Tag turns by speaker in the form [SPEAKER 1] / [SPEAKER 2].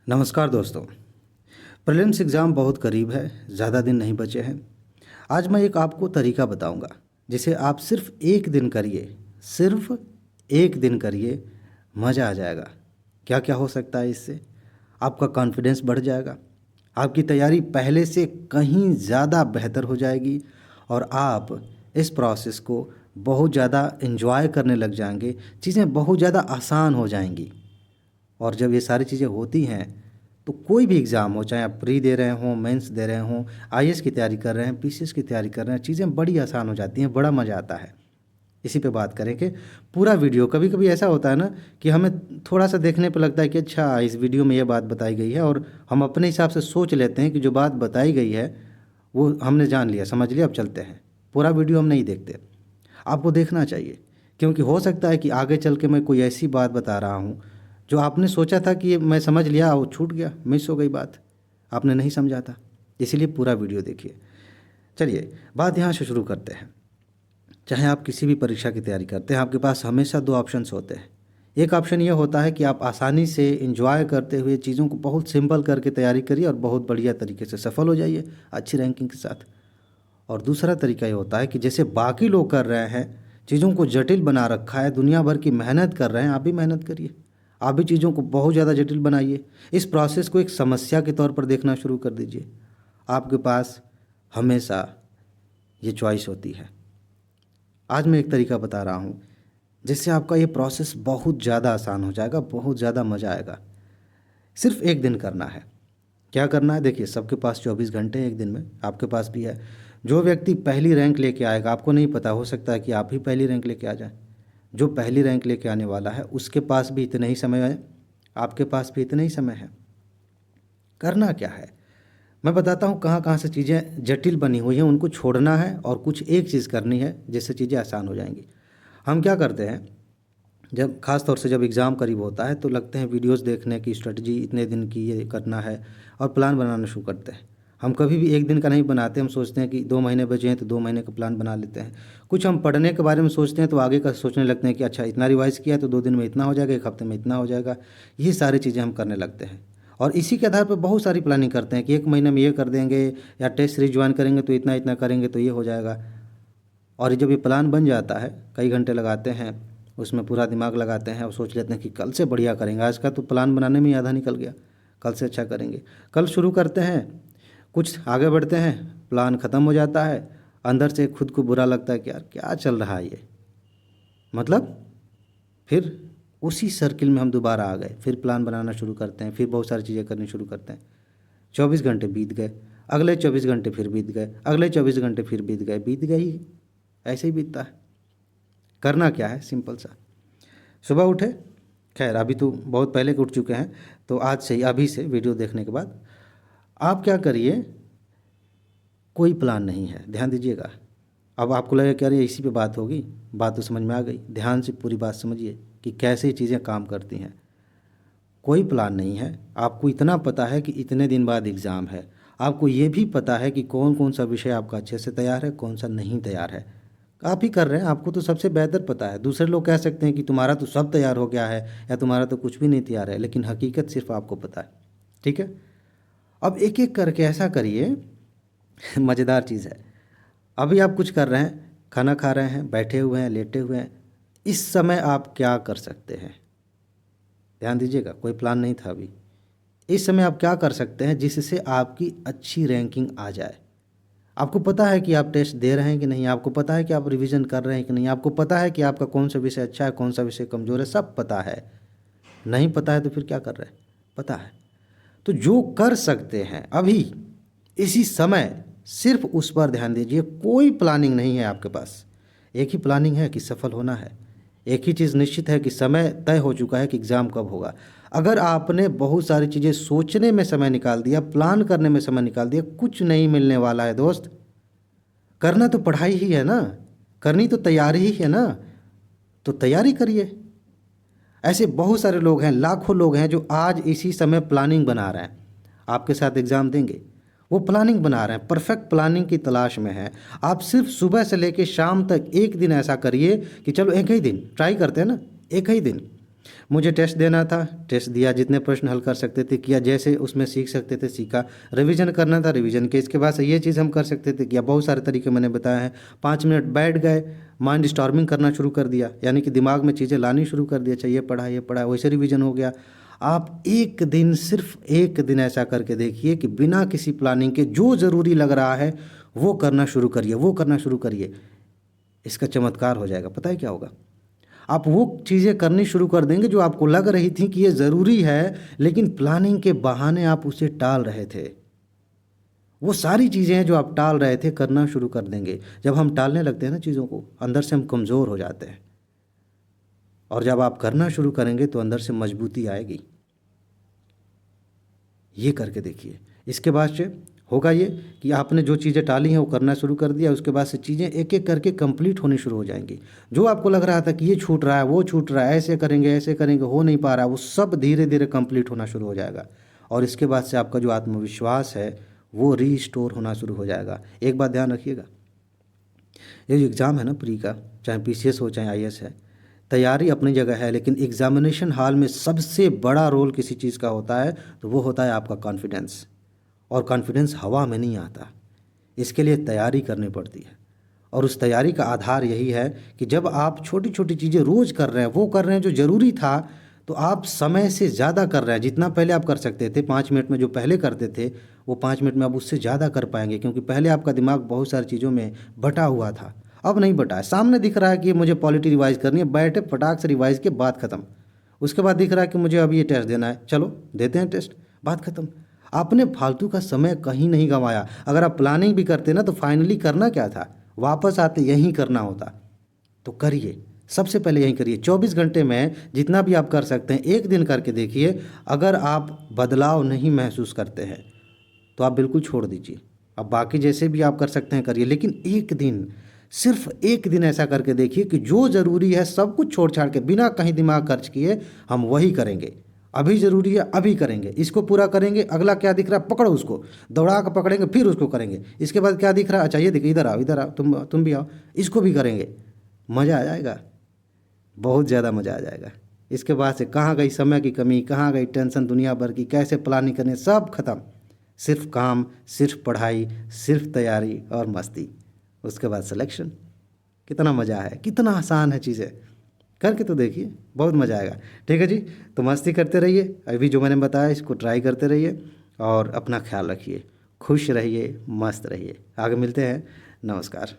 [SPEAKER 1] नमस्कार दोस्तों। Prelims exam बहुत करीब है, ज़्यादा दिन नहीं बचे हैं। आज मैं एक आपको तरीका बताऊंगा जिसे आप सिर्फ एक दिन करिए, सिर्फ एक दिन करिए, मज़ा आ जाएगा। क्या क्या हो सकता है इससे? आपका कॉन्फिडेंस बढ़ जाएगा, आपकी तैयारी पहले से कहीं ज़्यादा बेहतर हो जाएगी और आप इस प्रोसेस को बहुत ज़्यादा एंजॉय करने लग जाएंगे। चीज़ें बहुत ज़्यादा आसान हो जाएंगी। और जब ये सारी चीज़ें होती हैं तो कोई भी एग्ज़ाम हो, चाहे आप प्री दे रहे हों, मेंस दे रहे हों, आईएएस की तैयारी कर रहे हैं, पीसीएस की तैयारी कर रहे हैं, चीज़ें बड़ी आसान हो जाती हैं, बड़ा मज़ा आता है। इसी पे बात करें कि पूरा वीडियो, कभी कभी ऐसा होता है ना कि हमें थोड़ा सा देखने पे लगता है कि अच्छा इस वीडियो में ये बात बताई गई है, और हम अपने हिसाब से सोच लेते हैं कि जो बात बताई गई है वो हमने जान लिया, समझ लिया, अब चलते हैं। पूरा वीडियो हम नहीं देखते। आपको देखना चाहिए, क्योंकि हो सकता है कि आगे चल के मैं कोई ऐसी बात बता रहा हूँ जो आपने सोचा था कि ये मैं समझ लिया, वो छूट गया, मिस हो गई बात, आपने नहीं समझा था। इसीलिए पूरा वीडियो देखिए। चलिए बात यहाँ से शुरू करते हैं। चाहे आप किसी भी परीक्षा की तैयारी करते हैं, आपके पास हमेशा दो ऑप्शंस होते हैं। एक ऑप्शन ये होता है कि आप आसानी से इंजॉय करते हुए चीज़ों को बहुत सिंपल करके तैयारी करिए और बहुत बढ़िया तरीके से सफल हो जाइए अच्छी रैंकिंग के साथ। और दूसरा तरीका ये होता है कि जैसे बाकी लोग कर रहे हैं, चीज़ों को जटिल बना रखा है, दुनिया भर की मेहनत कर रहे हैं, आप भी मेहनत करिए, आप भी चीज़ों को बहुत ज़्यादा जटिल बनाइए। इस प्रोसेस को एक समस्या के तौर पर देखना शुरू कर दीजिए। आपके पास हमेशा ये चॉइस होती है। आज मैं एक तरीका बता रहा हूँ जिससे आपका ये प्रोसेस बहुत ज़्यादा आसान हो जाएगा, बहुत ज़्यादा मज़ा आएगा। सिर्फ एक दिन करना है। क्या करना है? देखिए, सबके पास 24 घंटे हैं एक दिन में, आपके पास भी है। जो व्यक्ति पहली रैंक लेके आएगा, आपको नहीं पता, हो सकता है कि आप ही पहली रैंक लेके आ जाए। जो पहली रैंक लेके आने वाला है उसके पास भी इतना ही समय है, आपके पास भी इतना ही समय है। करना क्या है, मैं बताता हूँ। कहाँ कहाँ से चीज़ें जटिल बनी हुई हैं उनको छोड़ना है और कुछ एक चीज़ करनी है जिससे चीज़ें आसान हो जाएंगी। हम क्या करते हैं, जब ख़ास तौर से जब एग्ज़ाम करीब होता है तो लगते हैं वीडियोस देखने की, स्ट्रेटजी इतने दिन की ये करना है, और प्लान बनाना शुरू करते हैं। हम कभी भी एक दिन का नहीं बनाते। हम सोचते हैं कि 2 महीने बचे हैं तो 2 महीने का प्लान बना लेते हैं। कुछ हम पढ़ने के बारे में सोचते हैं तो आगे का सोचने लगते हैं कि अच्छा इतना रिवाइज़ किया तो 2 दिन में इतना हो जाएगा, 1 हफ्ते में इतना हो जाएगा। ये सारी चीज़ें हम करने लगते हैं और इसी के आधार पर बहुत सारी प्लानिंग करते हैं कि 1 महीने में ये कर देंगे, या टेस्ट सीरीज ज्वाइन करेंगे तो इतना इतना करेंगे तो ये हो जाएगा। और जब ये प्लान बन जाता है, कई घंटे लगाते हैं उसमें, पूरा दिमाग लगाते हैं और सोच लेते हैं कि कल से बढ़िया करेंगे। आज का तो प्लान बनाने में ही आधा निकल गया, कल से अच्छा करेंगे। कल शुरू करते हैं, कुछ आगे बढ़ते हैं, प्लान ख़त्म हो जाता है। अंदर से खुद को बुरा लगता है कि यार क्या चल रहा है ये, मतलब फिर उसी सर्किल में हम दोबारा आ गए। फिर प्लान बनाना शुरू करते हैं, फिर बहुत सारी चीज़ें करनी शुरू करते हैं। 24 घंटे बीत गए, अगले 24 घंटे फिर बीत गए, अगले 24 घंटे फिर बीत गए ही, ऐसे ही बीतता है। करना क्या है, सिंपल सा, सुबह उठे, खैर अभी तो बहुत पहले के उठ चुके हैं, तो आज से ही, अभी से वीडियो देखने के बाद आप क्या करिए, कोई प्लान नहीं है, ध्यान दीजिएगा। अब आपको लगेगा कि अरे इसी पे बात होगी, बात तो समझ में आ गई। ध्यान से पूरी बात समझिए कि कैसे चीज़ें काम करती हैं। कोई प्लान नहीं है। आपको इतना पता है कि इतने दिन बाद एग्ज़ाम है, आपको ये भी पता है कि कौन कौन सा विषय आपका अच्छे से तैयार है, कौन सा नहीं तैयार है। आप ही कर रहे हैं, आपको तो सबसे बेहतर पता है। दूसरे लोग कह सकते हैं कि तुम्हारा तो सब तैयार हो गया है या तुम्हारा तो कुछ भी नहीं तैयार है, लेकिन हकीकत सिर्फ आपको पता है। ठीक है, अब एक एक करके ऐसा करिए। मज़ेदार चीज़ है, अभी आप कुछ कर रहे हैं, खाना खा रहे हैं, बैठे हुए हैं, लेटे हुए हैं, इस समय आप क्या कर सकते हैं? ध्यान दीजिएगा, कोई प्लान नहीं था अभी। इस समय आप क्या कर सकते हैं जिससे आपकी अच्छी रैंकिंग आ जाए? आपको पता है कि आप टेस्ट दे रहे हैं कि नहीं, आपको पता है कि आप रिवीजन कर रहे हैं कि नहीं, आपको पता है कि आपका कौन सा विषय अच्छा है, कौन सा विषय कमज़ोर है, सब पता है। नहीं पता है तो फिर क्या कर रहे हैं? पता है। तो जो कर सकते हैं अभी इसी समय, सिर्फ उस पर ध्यान दीजिए। कोई प्लानिंग नहीं है आपके पास, एक ही प्लानिंग है कि सफल होना है। एक ही चीज़ निश्चित है कि समय तय हो चुका है कि एग्ज़ाम कब होगा। अगर आपने बहुत सारी चीज़ें सोचने में समय निकाल दिया, प्लान करने में समय निकाल दिया, कुछ नहीं मिलने वाला है दोस्त। करना तो पढ़ाई ही है ना, करनी तो तैयारी ही है ना, तो तैयारी करिए। ऐसे बहुत सारे लोग हैं, लाखों लोग हैं जो आज इसी समय प्लानिंग बना रहे हैं। आपके साथ एग्ज़ाम देंगे, वो प्लानिंग बना रहे हैं, परफेक्ट प्लानिंग की तलाश में हैं। आप सिर्फ सुबह से लेकर शाम तक एक दिन ऐसा करिए कि चलो एक ही दिन ट्राई करते हैं ना, एक ही दिन मुझे टेस्ट देना था, टेस्ट दिया, जितने प्रश्न हल कर सकते थे किया, जैसे उसमें सीख सकते थे सीखा। रिवीजन करना था, रिवीजन के। इसके बाद से ये चीज़ हम कर सकते थे किया। बहुत सारे तरीके मैंने बताए हैं। 5 मिनट बैठ गए, माइंड स्टॉर्मिंग करना शुरू कर दिया, यानी कि दिमाग में चीज़ें लानी शुरू कर दिया। अच्छा ये पढ़ा, ये पढ़ा, वैसे रिवीजन हो गया। आप एक दिन, सिर्फ एक दिन ऐसा करके देखिए कि बिना किसी प्लानिंग के जो ज़रूरी लग रहा है वो करना शुरू करिए, वो करना शुरू करिए। इसका चमत्कार हो जाएगा। पता है क्या होगा? आप वो चीज़ें करनी शुरू कर देंगे जो आपको लग रही थी कि ये ज़रूरी है, लेकिन प्लानिंग के बहाने आप उसे टाल रहे थे। वो सारी चीज़ें हैं जो आप टाल रहे थे, करना शुरू कर देंगे। जब हम टालने लगते हैं ना चीज़ों को, अंदर से हम कमज़ोर हो जाते हैं, और जब आप करना शुरू करेंगे तो अंदर से मजबूती आएगी। ये करके देखिए। इसके बाद से होगा ये कि आपने जो चीज़ें टाली हैं वो करना शुरू कर दिया। उसके बाद से चीज़ें एक एक करके कंप्लीट होनी शुरू हो जाएंगी। जो आपको लग रहा था कि ये छूट रहा है, वो छूट रहा है, ऐसे करेंगे, हो नहीं पा रहा, वो सब धीरे धीरे कंप्लीट होना शुरू हो जाएगा। और इसके बाद से आपका जो आत्मविश्वास है वो रीस्टोर होना शुरू हो जाएगा। एक बात ध्यान रखिएगा, ये जो एग्ज़ाम है ना प्री का, चाहे पीसीएस हो चाहे आईएएस है, तैयारी अपनी जगह है, लेकिन एग्जामिनेशन हॉल में सबसे बड़ा रोल किसी चीज़ का होता है तो वो होता है आपका कॉन्फिडेंस। और कॉन्फिडेंस हवा में नहीं आता, इसके लिए तैयारी करनी पड़ती है। और उस तैयारी का आधार यही है कि जब आप छोटी छोटी चीज़ें रोज़ कर रहे हैं, वो कर रहे हैं जो ज़रूरी था, तो आप समय से ज़्यादा कर रहे हैं। जितना पहले आप कर सकते थे 5 मिनट में, जो पहले करते थे, वो 5 मिनट में आप उससे ज़्यादा कर पाएंगे, क्योंकि पहले आपका दिमाग बहुत सारी चीज़ों में बटा हुआ था। अब नहीं बटा है। सामने दिख रहा है कि मुझे पॉलिटी रिवाइज़ करनी है, बैठे फटाक से रिवाइज़ के बात ख़त्म। उसके बाद दिख रहा है कि मुझे अभी ये टेस्ट देना है, चलो देते हैं टेस्ट, बात ख़त्म। आपने फालतू का समय कहीं नहीं गंवाया। अगर आप प्लानिंग भी करते ना तो फाइनली करना क्या था, वापस आते यहीं करना होता। तो करिए, सबसे पहले यहीं करिए। 24 घंटे में जितना भी आप कर सकते हैं, एक दिन करके देखिए। अगर आप बदलाव नहीं महसूस करते हैं तो आप बिल्कुल छोड़ दीजिए। अब बाकी जैसे भी आप कर सकते हैं करिए, लेकिन एक दिन, सिर्फ एक दिन ऐसा करके देखिए कि जो ज़रूरी है सब कुछ छोड़ छाड़ के, बिना कहीं दिमाग खर्च किए हम वही करेंगे। अभी ज़रूरी है अभी करेंगे, इसको पूरा करेंगे। अगला क्या दिख रहा है पकड़ो उसको, दौड़ा कर पकड़ेंगे, फिर उसको करेंगे। इसके बाद क्या दिख रहा है, अच्छा ये दिख, इधर आओ, इधर आओ, तुम भी आओ, इसको भी करेंगे। मज़ा आ जाएगा, बहुत ज़्यादा मज़ा आ जाएगा। इसके बाद से कहाँ गई समय की कमी, कहाँ गई टेंशन दुनिया भर की, कैसे प्लानिंग करने, सब खत्म। सिर्फ काम, सिर्फ पढ़ाई, सिर्फ तैयारी और मस्ती। उसके बाद सिलेक्शन। कितना मज़ा है, कितना आसान है चीज़ें। करके तो देखिए, बहुत मज़ा आएगा। ठीक है जी, तो मस्ती करते रहिए। अभी जो मैंने बताया इसको ट्राई करते रहिए और अपना ख्याल रखिए। खुश रहिए, मस्त रहिए। आगे मिलते हैं। नमस्कार।